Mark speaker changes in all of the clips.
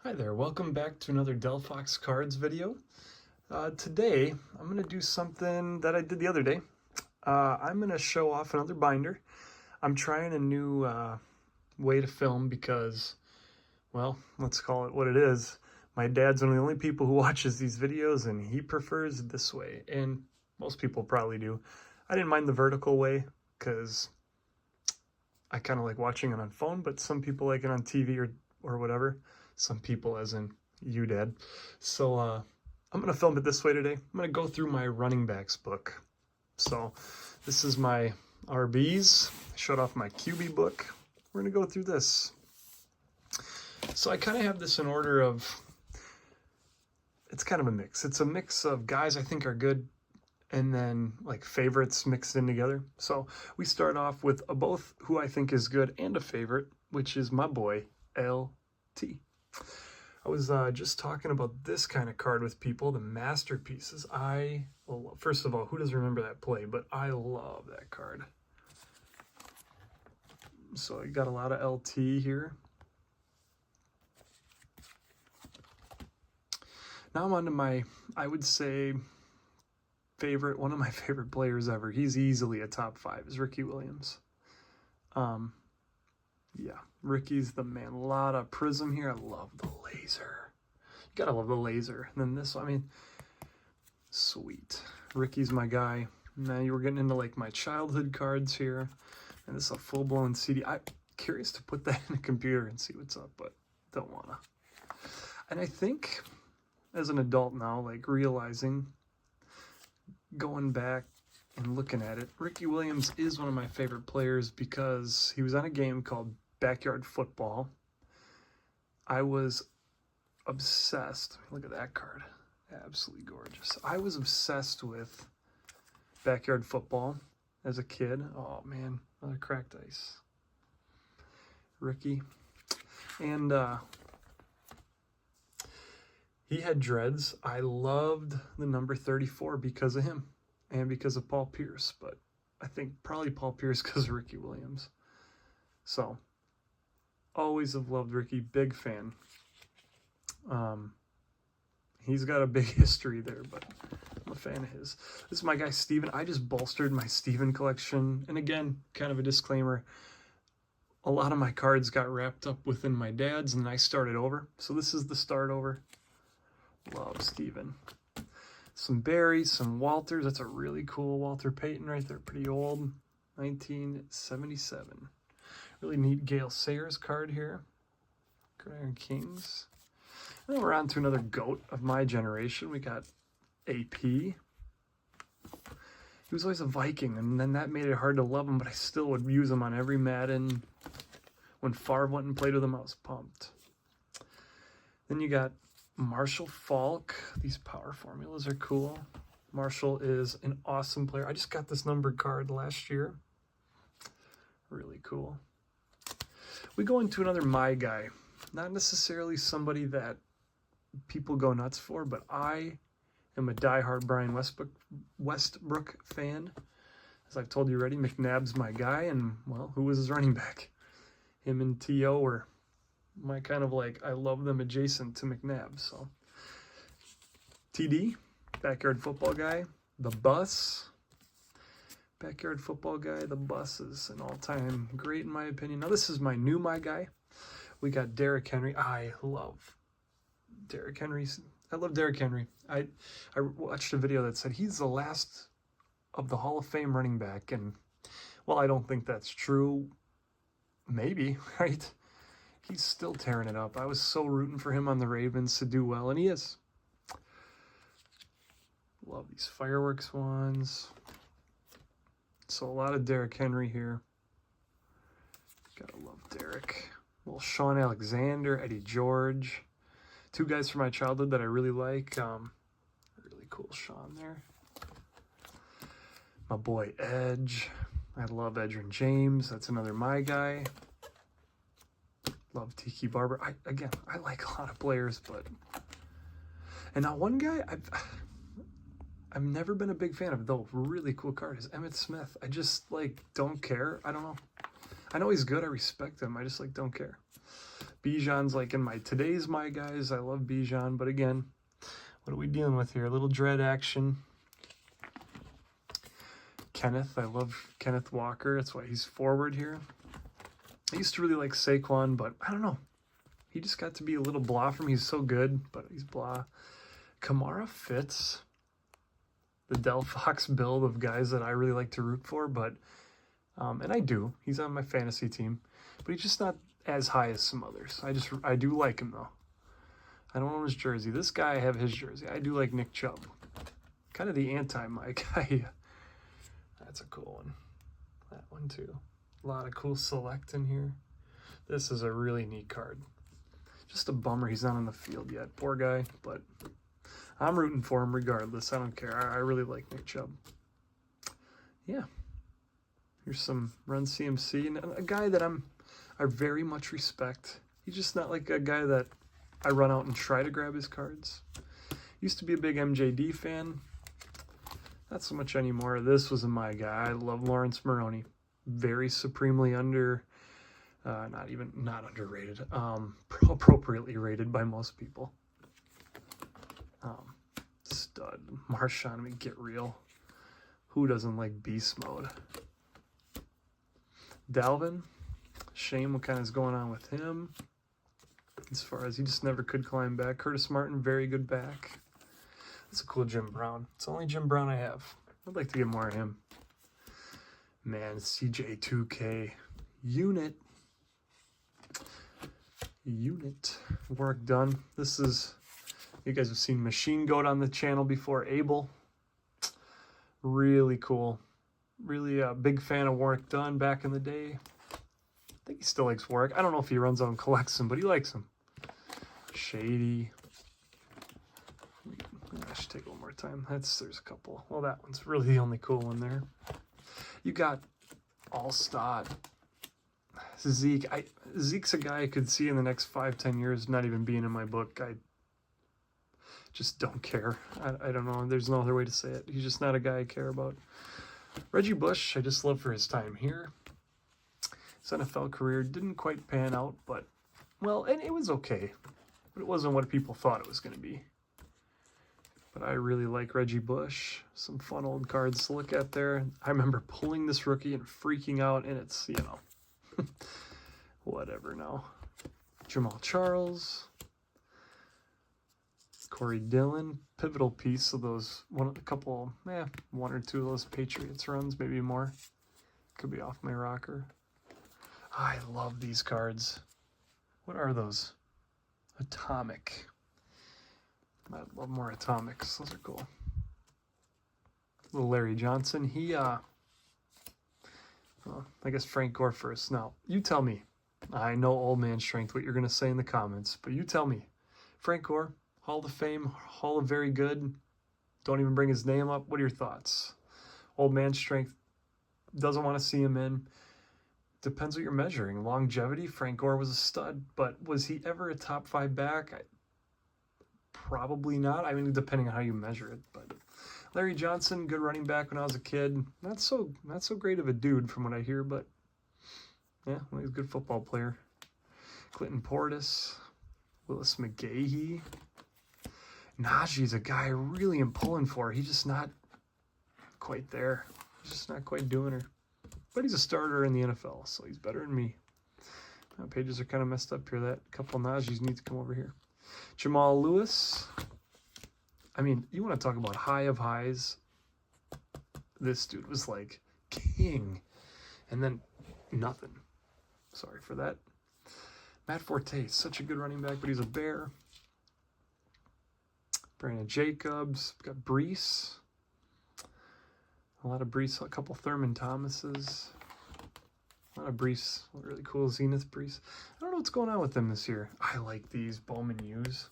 Speaker 1: Hi there, welcome back to another Delphox Cards video. Today, I'm going to do something that I did the other day. I'm going to show off another binder. I'm trying a new way to film because, well, let's call it what it is. My dad's one of the only people who watches these videos and he prefers it this way, and most people probably do. I didn't mind the vertical way because I kind of like watching it on phone, but some people like it on TV or whatever. Some people, as in you, Dad. So I'm going to film it this way today. I'm going to go through my running backs book. So this is my RBs. I showed off my QB book. We're going to go through this. So I kind of have this in order of, it's kind of a mix. It's a mix of guys I think are good and then like favorites mixed in together. So we start off with a both who I think is good and a favorite, which is my boy, LT. I was just talking about this kind of card with people, the masterpieces. Well, first of all, who doesn't remember that play? But I love that card. So I got a lot of LT here. Now I'm on to my, I would say, one of my favorite players ever. He's easily a top 5, is Ricky Williams. Yeah, Ricky's the man. A lot of prism here. I love the laser. You gotta love the laser. And then this, I mean, sweet. Ricky's my guy. Now you were getting into like my childhood cards here. And this is a full-blown CD. I'm curious to put that in a computer and see what's up, but don't wanna. And I think as an adult now, like realizing, going back and looking at it, Ricky Williams is one of my favorite players because he was on a game called Backyard Football. I was obsessed. Look at that card. Absolutely gorgeous. I was obsessed with Backyard Football as a kid. Oh man, another cracked ice. Ricky. And he had dreads. I loved the number 34 because of him and because of Paul Pierce, but I think probably Paul Pierce because of Ricky Williams. So, always have loved Ricky, big fan. He's got a big history there, but I'm a fan of his. This is my guy, Steven. I just bolstered my Steven collection. And again, kind of a disclaimer, a lot of my cards got wrapped up within my dad's and I started over. So this is the start over. Love Steven. Some Barrys, some Walters. That's a really cool Walter Payton right there. Pretty old. 1977. Really neat Gale Sayers card here. Gridiron Kings. And then we're on to another GOAT of my generation. We got AP. He was always a Viking, and then that made it hard to love him, but I still would use him on every Madden. When Favre went and played with him, I was pumped. Then you got Marshall Faulk. These power formulas are cool. Marshall is an awesome player. I just got this numbered card last year. Really cool. We go into another my guy. Not necessarily somebody that people go nuts for, but I am a diehard Brian Westbrook fan. As I've told you already, McNabb's my guy, and, well, who was his running back? Him and T.O. were my kind of like, I love them adjacent to McNabb, so. TD, Backyard Football Guy. The Bus, Backyard Football Guy. The Bus is an all-time great in my opinion. Now this is my new my guy. We got Derrick Henry. I love Derrick Henry. I love Derrick Henry. I watched a video that said he's the last of the Hall of Fame running back, and well, I don't think that's true. Maybe, right? He's still tearing it up. I was so rooting for him on the Ravens to do well, and he is. Love these fireworks ones. So a lot of Derrick Henry here. Gotta love Derrick. Little Sean Alexander, Eddie George. Two guys from my childhood that I really like. Really cool Sean there. My boy Edge. I love Edgerrin James. That's another my guy. Love Tiki Barber. I like a lot of players, but... And now one guy I've never been a big fan of, though really cool card, is Emmitt Smith. I just, like, don't care. I don't know. I know he's good. I respect him. I just, like, don't care. Bijan's like in my today's my guys. I love Bijan, but again, what are we dealing with here? A little dread action. Kenneth, I love Kenneth Walker. That's why he's forward here. I used to really like Saquon, but I don't know. He just got to be a little blah for me. He's so good, but he's blah. Kamara fits the Del Fox build of guys that I really like to root for, but and I do. He's on my fantasy team, but he's just not as high as some others. I do like him though. I don't own his jersey. This guy, I have his jersey. I do like Nick Chubb. Kind of the anti-my guy. That's a cool one. That one too. A lot of cool select in here. This is a really neat card. Just a bummer he's not on the field yet. Poor guy, but I'm rooting for him regardless. I don't care. I really like Nick Chubb. Yeah. Here's some Run CMC. And a guy that I very much respect. He's just not like a guy that I run out and try to grab his cards. Used to be a big MJD fan. Not so much anymore. This was my guy. I love Lawrence Maroney. Very supremely not underrated. Appropriately rated by most people. Stud. Marshawn, I mean, get real. Who doesn't like beast mode? Dalvin. Shame what kind of is going on with him. As far as he just never could climb back. Curtis Martin, very good back. That's a cool Jim Brown. It's the only Jim Brown I have. I'd like to get more of him. Man, CJ2K. Unit. Work done. This is, you guys have seen Machine Goat on the channel before. Abel. Really cool. Really a big fan of Warwick Dunn back in the day. I think he still likes Warwick. I don't know if he runs out and collects them, but he likes them. Shady. I should take a little more time. There's a couple. Well, that one's really the only cool one there. You got Allstott. Zeke. Zeke's a guy I could see in the next 5-10 years not even being in my book. I just don't care. I don't know. There's no other way to say it. He's just not a guy I care about. Reggie Bush, I just love for his time here. His NFL career didn't quite pan out, but, well, and it was okay. But it wasn't what people thought it was going to be. But I really like Reggie Bush. Some fun old cards to look at there. I remember pulling this rookie and freaking out, and it's, whatever now. Jamal Charles. Corey Dillon. Pivotal piece of those, one or two of those Patriots runs, maybe more. Could be off my rocker. I love these cards. What are those? Atomic. I love more atomics. Those are cool. Little Larry Johnson. He, well, I guess Frank Gore first. Now, you tell me. I know old man strength what you're going to say in the comments, but you tell me. Frank Gore, Hall of Fame, Hall of Very Good. Don't even bring his name up. What are your thoughts? Old man strength, doesn't want to see him in. Depends what you're measuring. Longevity, Frank Gore was a stud, but was he ever a top 5 back? Probably not. I mean, depending on how you measure it. But Larry Johnson, good running back when I was a kid. Not so great of a dude from what I hear, but yeah, well, he's a good football player. Clinton Portis, Willis McGahee. Najee's a guy I really am pulling for. He's just not quite there. He's just not quite doing her. But he's a starter in the NFL, so he's better than me. My pages are kind of messed up here. That couple Najees need to come over here. Jamal Lewis. I mean, you want to talk about high of highs. This dude was like king. And then nothing. Sorry for that. Matt Forte, such a good running back, but he's a bear. Brandon Jacobs. Got Brees. A lot of Brees. A couple Thurman Thomases. A lot of Brees. Really cool Zenith Brees. I don't know what's going on with them this year. I like these Bowman U's.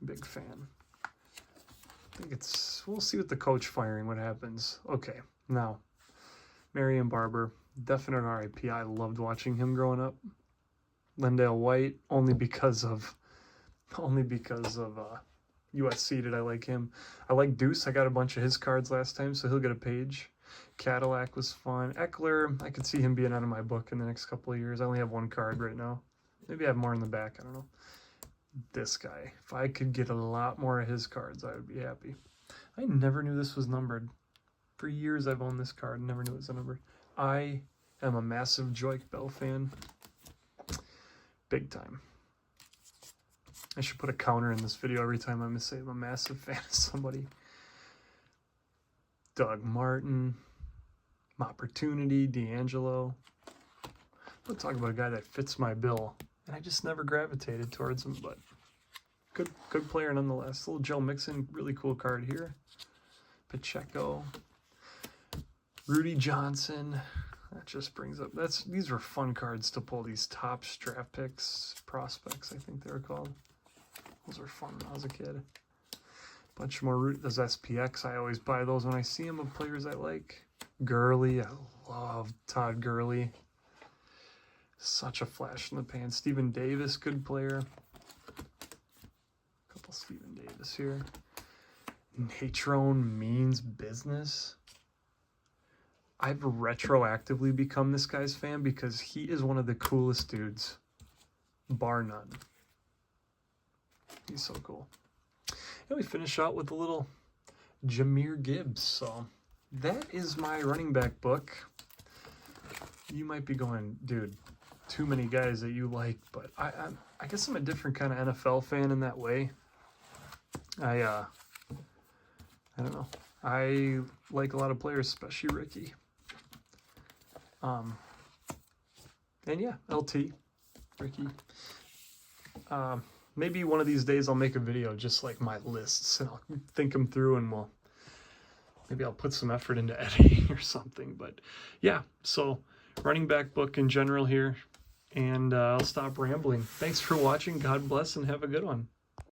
Speaker 1: Big fan. I think it's... We'll see with the coach firing what happens. Okay, now. Marion Barber. Definite RIP. I loved watching him growing up. Lendale White. Only because of USC did I like him. I like Deuce. I got a bunch of his cards last time, so he'll get a page. Cadillac was fun. Eckler, I could see him being out of my book in the next couple of years. I only have one card right now. Maybe I have more in the back. I don't know. This guy. If I could get a lot more of his cards, I would be happy. I never knew this was numbered. For years I've owned this card. Never knew it was a number. I am a massive Joique Bell fan. Big time. I should put a counter in this video every time I'm going to say I'm a massive fan of somebody. Doug Martin. Opportunity. D'Angelo. We'll talk about a guy that fits my bill. And I just never gravitated towards him, but good player nonetheless. Little Joe Mixon, really cool card here. Pacheco. Rudy Johnson. That just brings up, these were fun cards to pull, these top draft picks, prospects, I think they were called. Those were fun when I was a kid. Bunch more, those SPX, I always buy those when I see them of players I like. Gurley, I love Todd Gurley. Such a flash in the pan. Stephen Davis, good player. Couple Stephen Davis here. Natrone means business. I've retroactively become this guy's fan because he is one of the coolest dudes, bar none. He's so cool. And we finish out with a little Jahmyr Gibbs. So that is my running back book. You might be going, dude, too many guys that you like, but I guess I'm a different kind of NFL fan in that way. I don't know. I like a lot of players, especially Ricky. And yeah, LT, Ricky. Maybe one of these days I'll make a video just like my lists, and I'll think them through, and maybe I'll put some effort into editing or something. But yeah, so running back book in general here, and I'll stop rambling. Thanks for watching. God bless, and have a good one.